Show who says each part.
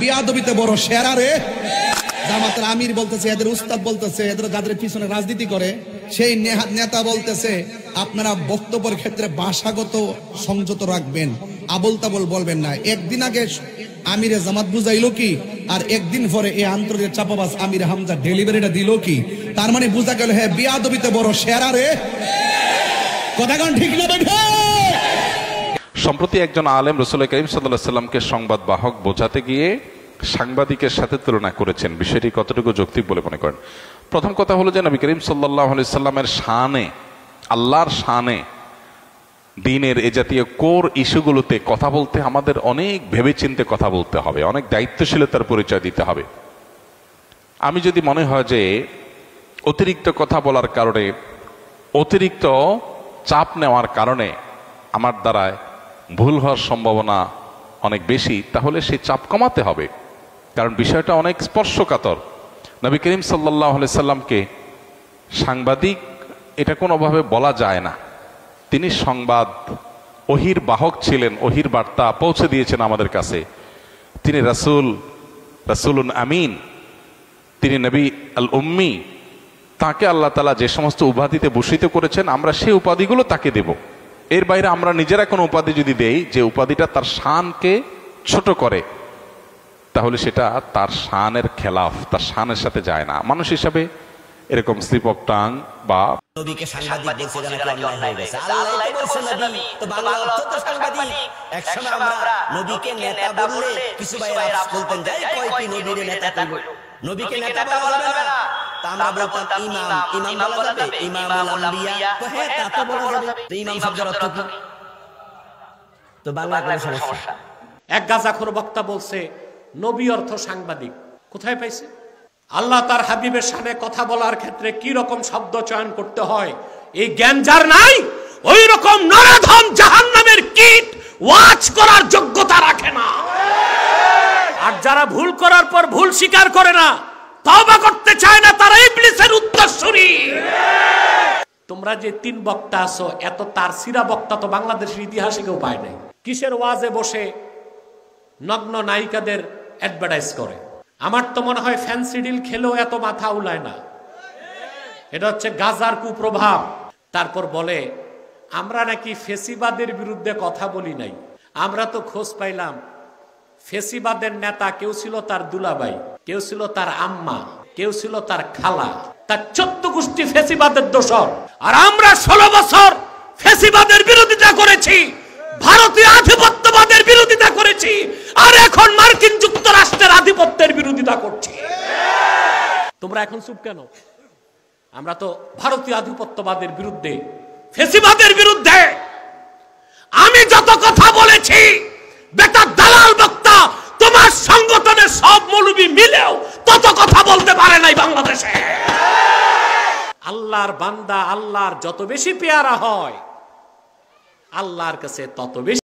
Speaker 1: বিয়াদবিতে বড় সেরা রে। জামাতের আমির বলতেছে, এদের উস্তাদ বলতেছে, এদের যাদের পিছনে রাজনীতি করে সেই নেতা বলতেছে আপনারা বক্তব্যের ক্ষেত্রে ভাষাগত সংযত রাখবেন, আবল তাবল বলবেন না। একদিন আগে আমিরে জামাত বুঝাইলো কি, আর একদিন পরে এই আন্তর্জাতিক চাপাবাজ আমির হামজা ডেলিভারিটা দিল কি? তার মানে বুঝা গেল হ্যাঁ বিয়াদবিতে বড় সেরা রে। কথা কোন ঠিক না বেঠে?
Speaker 2: সম্প্রতি একজন আলেম রাসূল করিম সাল্লাল্লাহু আলাইহি সাল্লামকে সংবাদ বাহক বোঝাতে গিয়ে সাংবাদিকের সাথে তুলনা করেছেন। বিষয়টি কতটুকু যৌক্তিক বলে মনে করেন? প্রথম কথা হলো যে নবী করিম সাল্লাল্লাহু আলাইহি সাল্লামের শানে, আল্লাহর শানে, দ্বীনের এ জাতীয় কোর ইস্যুগুলোতে কথা বলতে আমাদের অনেক ভেবেচিন্তে কথা বলতে হবে, অনেক দায়িত্বশীলতার পরিচয় দিতে হবে। আমি যদি মনে হয় যে অতিরিক্ত কথা বলার কারণে, অতিরিক্ত চাপ নেওয়ার কারণে আমার দ্বারায় ভুল হওয়ার সম্ভাবনা অনেক বেশি, তাহলে সেই চাপ কমাতে হবে। কারণ বিষয়টা অনেক স্পর্শকাতর। নবী করিম সাল্লাল্লাহু আলাইহি সাল্লামকে সাংবাদিক এটা কোনোভাবে বলা যায় না। তিনি সংবাদ ওহির বাহক ছিলেন, ওহির বার্তা পৌঁছে দিয়েছেন আমাদের কাছে। তিনি রাসূলুন আমিন, তিনি নবী আল উম্মি। তাকে আল্লাহ তাআলা যে সমস্ত উপাধিতে ভূষিত করেছেন আমরা সেই উপাধিগুলো তাকে দেব। এর বাইরে আমরা নিজেরা কোনো উপাধি যদি দেই যে উপাধিটা তার শানকে ছোট করে, তাহলে সেটা তার শানের খেলাফ, তার শানের সাথে যায় না। মানুষ হিসাবে এরকম স্লিপ অফ টাং বা
Speaker 3: নবীকে সাংবাদিক বলছে জানা কি অন্যায় হয়ে গেছে। আল্লাহ তো বলছে নবী, তো বাংলা অর্থ তো সাংবাদিক। একসময় আমরা নবীকে নেতা বললে কিছু ভাই আফসোস করতেন, যাই কয় কি নবীর নেতা কইব, নবীকে নেতা বলা যাবে না। তা আমরা বলতাম ইমাম বলা যাবে, ইমামুল আম্বিয়া। তো হ্যাঁ তা তো বলা যাবে। তো ইমাম শব্দের অর্থ কি? তো বাংলা কোনো সমস্যা।
Speaker 4: এক গাজাখোর বক্তা বলছে নবী অর্থ সাংবাদিক। কোথায় পাইছে? আল্লাহ তার হাবিবের সামনে কথা বলার ক্ষেত্রে কি রকম শব্দ চয়ন করতে হয় এই জ্ঞান যার নাই, ওই রকম নরধম জাহান্নামের কীট ওয়াচ করার যোগ্যতা রাখে না। আর যারা ভুল করার পর ভুল স্বীকার করে না, তওবা করতে চায় না, তারা ইবলিসের উত্তরসূরি। তোমরা যে তিন বক্তা আছো, এত তার সিরা বক্তা তো বাংলাদেশের ইতিহাসে কেউ পায় নাই। কিসের ওয়াজে বসে নগ্ন নায়িকাদের অ্যাডভার্টাইজ করে? আমার তো মনে হয় ফ্যান্সি ডিল খেলেও এত মাথা উলায় না। এটা হচ্ছে গাজার কুপ্রভাব। তারপর বলে আমরা নাকি ফেসিবাদের বিরুদ্ধে কথা বলি নাই। আমরা তো খোঁজ পাইলাম ফেসিবাদের নেতা কেউ ছিল তার দুলাভাই, কেউ ছিল তার আম্মা, কেউ ছিল তার খালা, তার 14 গোষ্ঠী ফেসিবাদের দোসর। আর আমরা 16 বছর ফেসিবাদের বিরোধিতা করেছি, ভারতীয় আধিপত্যবাদের বিরোধিতা করেছি, আর এখন মার্কিন যুক্তরাষ্ট্রের আধিপত্যের বিরোধিতা করছি। তোমরা এখন চুপ কেন? আমরা তো ভারতীয় আধিপত্যবাদের বিরুদ্ধে, ফেসিবাদের বিরুদ্ধে। আমি যত কথা বলেছি, বেটা দালাল বক্তা তোমার সংগঠনের সব মৌলবি মিলেও তত কথা বলতে পারে নাই বাংলাদেশে। আল্লাহর বান্দা আল্লাহর যত বেশি পেয়ারা হয়, আল্লাহর কাছে তত বেশি